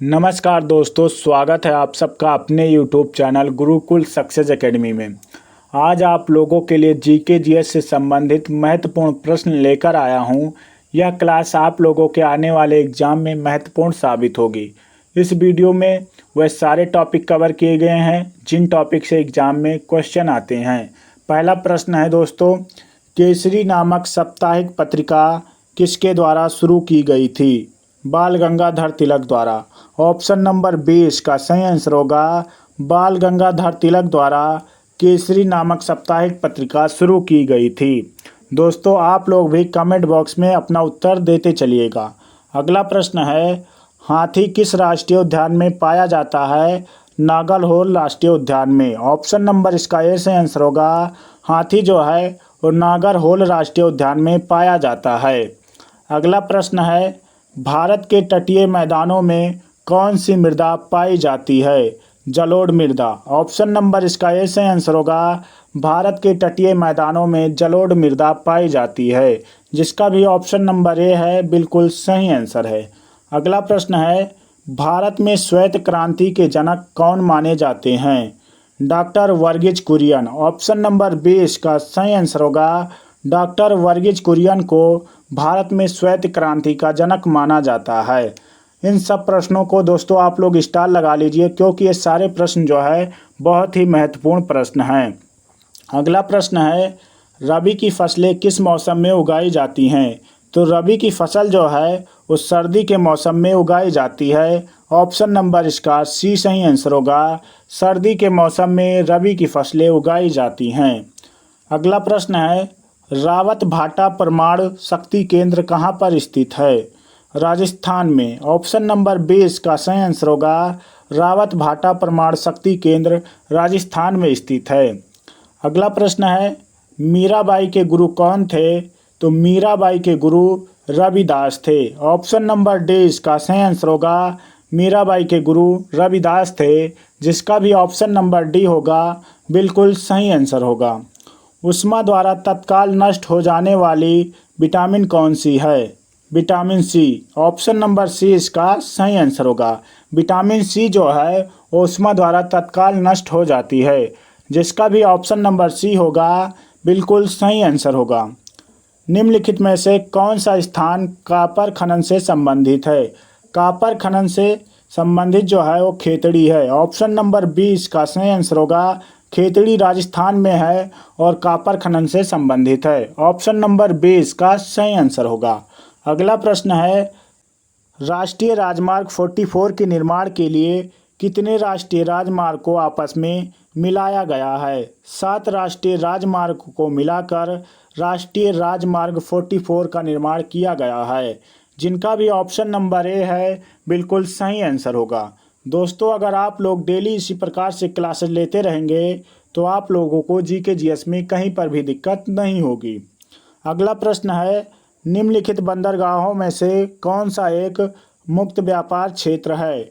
नमस्कार दोस्तों, स्वागत है आप सबका अपने YouTube channel Gurukul success academy में। आज आप लोगों के लिए जीके जीएस से संबंधित महत्वपूर्ण प्रश्न लेकर आया हूं। यह क्लास आप लोगों के आने वाले एग्जाम में महत्वपूर्ण साबित होगी। इस वीडियो में वह सारे टॉपिक कवर किए गए हैं जिन टॉपिक से एग्जाम में क्वेश्चन आते हैं। पहला प्रश्न है दोस्तों, केसरी नामक साप्ताहिक पत्रिका किसके द्वारा शुरू की गई थी? बाल गंगाधर तिलक द्वारा। ऑप्शन नंबर 20 का सही आंसर होगा बाल गंगाधर तिलक द्वारा केसरी नामक साप्ताहिक पत्रिका शुरू की गई थी। दोस्तों, आप लोग भी कमेंट बॉक्स में अपना उत्तर देते चलिएगा। अगला प्रश्न है, हाथी किस राष्ट्रीय उद्यान में पाया जाता है? नागरहोल राष्ट्रीय उद्यान में। ऑप्शन नंबर इसका ए सही आंसर होगा हाथी जो है वो नागरहोल राष्ट्रीय उद्यान में पाया जाता है। अगला प्रश्न है, भारत के तटीय मैदानों में कौन सी मृदा पाई जाती है? जलोढ़ मृदा। ऑप्शन नंबर इसका ए सही आंसर होगा भारत के तटीय मैदानों में जलोढ़ मृदा पाई जाती है, जिसका भी ऑप्शन नंबर ए है बिल्कुल सही आंसर है। अगला प्रश्न है, भारत में श्वेत क्रांति के जनक कौन माने जाते हैं? Doctor Varghese Kurien. Option number 20 का सही आंसर होगा डॉक्टर वर्गीज कुरियन को भारत में श्वेत क्रांति का जनक माना जाता है। इन सब प्रश्नों को दोस्तों आप लोग स्टार लगा लीजिए, क्योंकि ये सारे प्रश्न जो है बहुत ही महत्वपूर्ण प्रश्न हैं। अगला प्रश्न है, रबी की फसलें किस मौसम में उगाई जाती हैं? तो रबी की फसल जो है वो सर्दी के मौसम में उगाई जाती है। ऑप्शन नंबर इसका सी सही आंसर होगा सर्दी के मौसम में रबी की फसलें उगाई जाती हैं। अगला प्रश्न है, रावत भाटा परमाणु शक्ति केंद्र कहाँ पर स्थित है? राजस्थान में। ऑप्शन नंबर 20 का सही आंसर होगा रावत भाटा परमाणु शक्ति केंद्र राजस्थान में स्थित है। अगला प्रश्न है, मीराबाई के गुरु कौन थे? तो मीराबाई के गुरु रविदास थे। ऑप्शन नंबर डी इसका सही आंसर होगा मीराबाई के गुरु रविदास थे, जिसका भी ऑप्शन नंबर डी होगा बिल्कुल सही आंसर होगा। उष्मा द्वारा तत्काल नष्ट हो जाने वाली विटामिन कौन सी है? Vitamin C. Option number C इसका सही आंसर होगा विटामिन सी जो है वो उष्मा द्वारा तत्काल नष्ट हो जाती है, जिसका भी ऑप्शन नंबर सी होगा बिल्कुल सही आंसर होगा। निम्नलिखित में से कौन सा स्थान कॉपर खनन से संबंधित है? कॉपर खनन से संबंधित जो है वो खेतड़ी है। ऑप्शन नंबर 20 का सही आंसर होगा खेतड़ी राजस्थान में है और कॉपर खनन से संबंधित है। ऑप्शन नंबर 20 का सही आंसर होगा। अगला प्रश्न है, राष्ट्रीय राजमार्ग 44 के निर्माण के लिए कितने राष्ट्रीय राजमार्ग को आपस में मिलाया गया है? 7 राष्ट्रीय राजमार्ग को मिलाकर राष्ट्रीय राजमार्ग 44 का निर्माण किया गया है, जिनका भी ऑप्शन नंबर ए है बिल्कुल सही आंसर होगा। दोस्तों, अगर आप लोग डेली इसी प्रकार से क्लासेस लेते रहेंगे तो आप लोगों को जीके जीएस में कहीं पर भी दिक्कत नहीं होगी। अगला प्रश्न है, निम्नलिखित बंदरगाहों में से कौन सा एक मुक्त व्यापार क्षेत्र है?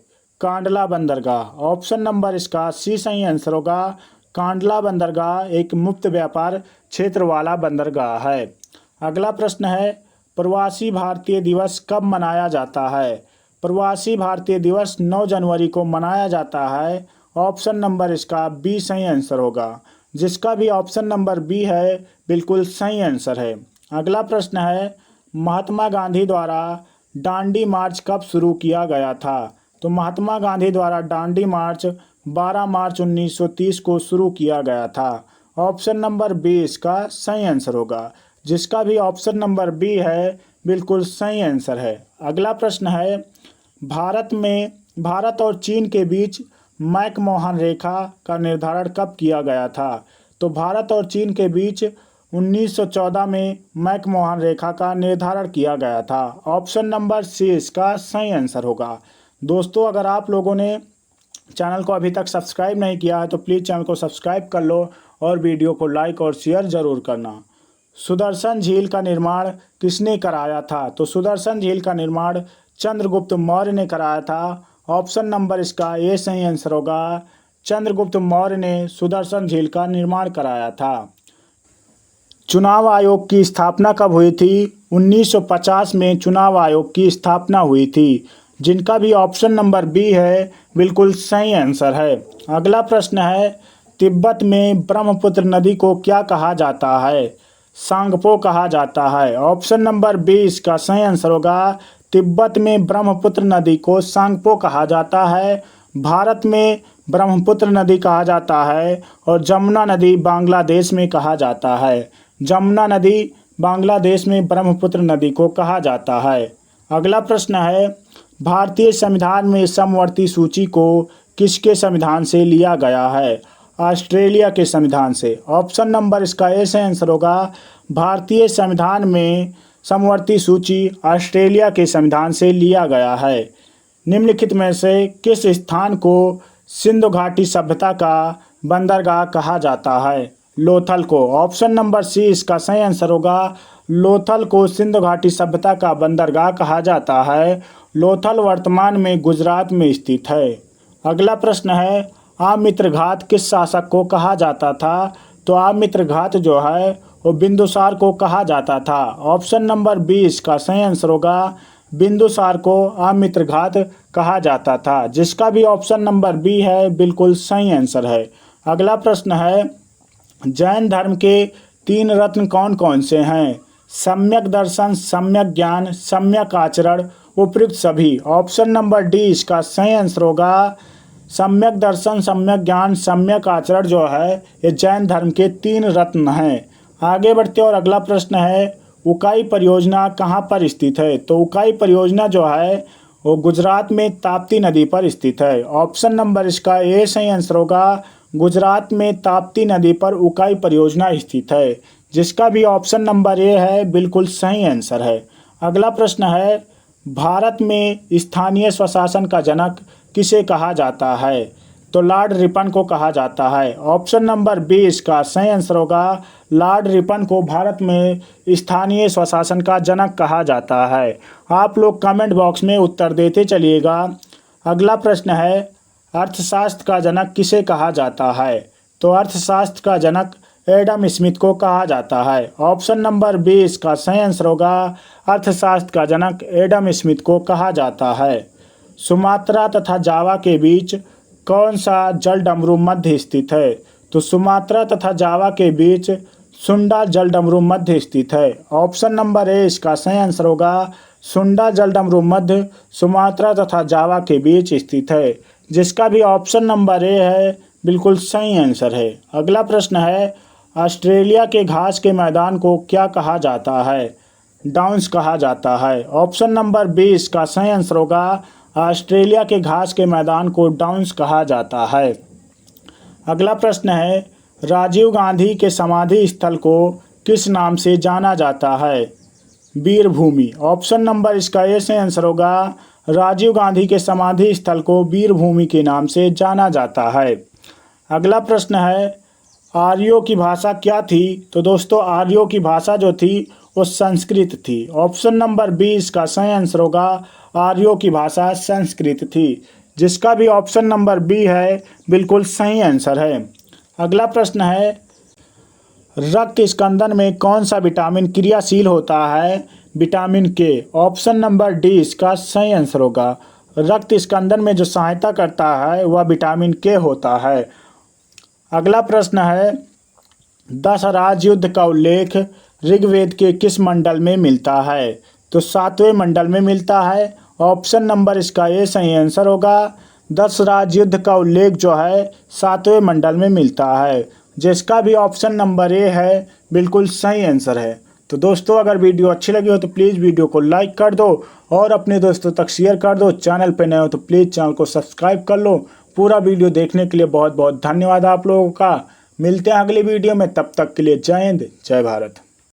कांडला बंदरगाह। ऑप्शन नंबर इसका सी सही आंसर होगा कांडला बंदरगाह एक मुक्त व्यापार क्षेत्र वाला बंदरगाह है। अगला प्रश्न है, प्रवासी भारतीय दिवस कब मनाया जाता है? प्रवासी भारतीय दिवस 9 जनवरी को मनाया जाता है। ऑप्शन नंबर इसका बी सही आंसर होगा, जिसका भी ऑप्शन नंबर बी है बिल्कुल सही आंसर है। अगला प्रश्न है, महात्मा गांधी द्वारा दांडी मार्च कब शुरू किया गया था? तो महात्मा गांधी द्वारा दांडी मार्च 12 मार्च 1930 को शुरू किया गया था। ऑप्शन नंबर 20 का सही आंसर होगा, जिसका भी ऑप्शन नंबर बी है बिल्कुल सही आंसर है। अगला प्रश्न है, भारत और चीन के बीच मैकमोहन रेखा का निर्धारण कब किया गया था? तो भारत और चीन के बीच 1914 में मैकमोहन रेखा का निर्धारण किया गया था। ऑप्शन नंबर सी इसका सही आंसर होगा। दोस्तों, अगर आप लोगों ने चैनल को अभी तक सब्सक्राइब नहीं किया है तो प्लीज़ चैनल को सब्सक्राइब कर लो और वीडियो को लाइक और शेयर ज़रूर करना। सुदर्शन झील का निर्माण किसने कराया था? तो सुदर्शन झील का निर्माण चंद्रगुप्त मौर्य ने कराया था। ऑप्शन नंबर इसका ए सही आंसर होगा चंद्रगुप्त मौर्य ने सुदर्शन झील का निर्माण कराया था। चुनाव आयोग की स्थापना कब हुई थी? 1950 में चुनाव आयोग की स्थापना हुई थी, जिनका भी ऑप्शन नंबर बी है बिल्कुल सही आंसर है। अगला प्रश्न है, तिब्बत में ब्रह्मपुत्र नदी को क्या कहा जाता है? सांगपो कहा जाता है। ऑप्शन नंबर बी इसका सही आंसर होगा। तिब्बत में ब्रह्मपुत्र नदी को सांगपो कहा जाता है। भारत में ब्रह्मपुत्र नदी कहा जाता है और जमुना नदी बांग्लादेश में कहा जाता है। जमुना नदी बांग्लादेश में ब्रह्मपुत्र नदी को कहा जाता है। अगला प्रश्न है, भारतीय संविधान में समवर्ती सूची को किसके संविधान से लिया गया है? ऑस्ट्रेलिया के संविधान से। ऑप्शन नंबर इसका ए सही आंसर होगा। भारतीय संविधान में समवर्ती सूची ऑस्ट्रेलिया के संविधान से लिया गया है। निम्नलिखित में से किस स्थान को सिंधु घाटी सभ्यता का बंदरगाह कहा जाता है? लोथल को। ऑप्शन नंबर सी इसका सही आंसर होगा। लोथल को सिंधु घाटी सभ्यता का बंदरगाह कहा जाता है। लोथल वर्तमान में गुजरात में स्थित है। अगला प्रश्न है, आमित्रघात किस शासक को कहा जाता था? तो आमित्रघात जो है वो बिंदुसार को कहा जाता था। ऑप्शन नंबर बी इसका सही आंसर होगा। बिंदुसार को आमित्रघात कहा जाता था, जिसका भी ऑप्शन नंबर बी है बिल्कुल सही आंसर है। अगला प्रश्न है, जैन धर्म के 3 रत्न कौन कौन से हैं? सम्यक दर्शन, सम्यक ज्ञान, सम्यक आचरण, उपयुक्त सभी। ऑप्शन नंबर डी इसका सही आंसर होगा। सम्यक दर्शन, सम्यक ज्ञान, सम्यक आचरण जो है ये जैन धर्म के 3 रत्न हैं। आगे बढ़ते और अगला प्रश्न है, उकाई परियोजना कहाँ पर स्थित है? तो उकाई परियोजना जो है वो गुजरात में ताप्ती नदी पर स्थित है। ऑप्शन नंबर इसका ए सही आंसर होगा। गुजरात में ताप्ती नदी पर उकाई परियोजना स्थित है, जिसका भी ऑप्शन नंबर ए है बिल्कुल सही आंसर है। अगला प्रश्न है, भारत में स्थानीय स्वशासन का जनक किसे कहा जाता है? तो लॉर्ड रिपन को कहा जाता है। ऑप्शन नंबर बी इसका सही आंसर होगा। लॉर्ड रिपन को भारत में स्थानीय स्वशासन का जनक कहा जाता है। आप लोग कमेंट बॉक्स में उत्तर देते चलिएगा। अगला प्रश्न है, अर्थशास्त्र का जनक किसे कहा जाता है? तो अर्थशास्त्र का जनक एडम स्मिथ को कहा जाता है। ऑप्शन नंबर बी इसका सही आंसर होगा। अर्थशास्त्र का जनक एडम स्मिथ को कहा जाता है। सुमात्रा तथा जावा के बीच कौन सा जलडमरू मध्य स्थित है? तो सुमात्रा तथा जावा के बीच सुंडा जलडमरू मध्य स्थित है। ऑप्शन नंबर ए इसका सही आंसर होगा। सुंडा जलडमरू मध्य सुमात्रा तथा जावा के बीच स्थित है, जिसका भी ऑप्शन नंबर ए है बिल्कुल सही आंसर है। अगला प्रश्न है, ऑस्ट्रेलिया के घास के मैदान को क्या कहा जाता है? डाउन्स कहा जाता है। ऑप्शन नंबर बी इसका सही आंसर होगा। ऑस्ट्रेलिया के घास के मैदान को डाउन्स कहा जाता है। अगला प्रश्न है, राजीव गांधी के समाधि स्थल को किस नाम से जाना जाता है? वीरभूमि। ऑप्शन नंबर इसका ए सही आंसर होगा। राजीव गांधी के समाधि स्थल को वीरभूमि के नाम से जाना जाता है। अगला प्रश्न है, आर्यों की भाषा क्या थी? तो दोस्तों आर्यों की भाषा जो थी वो संस्कृत थी। ऑप्शन नंबर बी इसका सही आंसर होगा। आर्यों की भाषा संस्कृत थी, जिसका भी ऑप्शन नंबर बी है बिल्कुल सही आंसर है। अगला प्रश्न है, रक्त स्कंदन में कौन सा विटामिन क्रियाशील होता है? विटामिन के। ऑप्शन नंबर डी इसका सही आंसर होगा। रक्त स्कंदन में जो सहायता करता है वह विटामिन के होता है। अगला प्रश्न है, 10 राजयुद्ध का उल्लेख ऋग्वेद के किस मंडल में मिलता है? तो 7वें मंडल में मिलता है। ऑप्शन नंबर इसका ए सही आंसर होगा। 10 राजयुद्ध का उल्लेख जो है 7वें मंडल में मिलता है, जिसका भी ऑप्शन नंबर ए है बिल्कुल सही आंसर है। तो दोस्तों अगर वीडियो अच्छी लगी हो तो प्लीज़ वीडियो को लाइक कर दो और अपने दोस्तों तक शेयर कर दो। चैनल पे नए हो तो प्लीज़ चैनल को सब्सक्राइब कर लो। पूरा वीडियो देखने के लिए बहुत बहुत धन्यवाद आप लोगों का। मिलते हैं अगली वीडियो में, तब तक के लिए जय हिंद, जय भारत।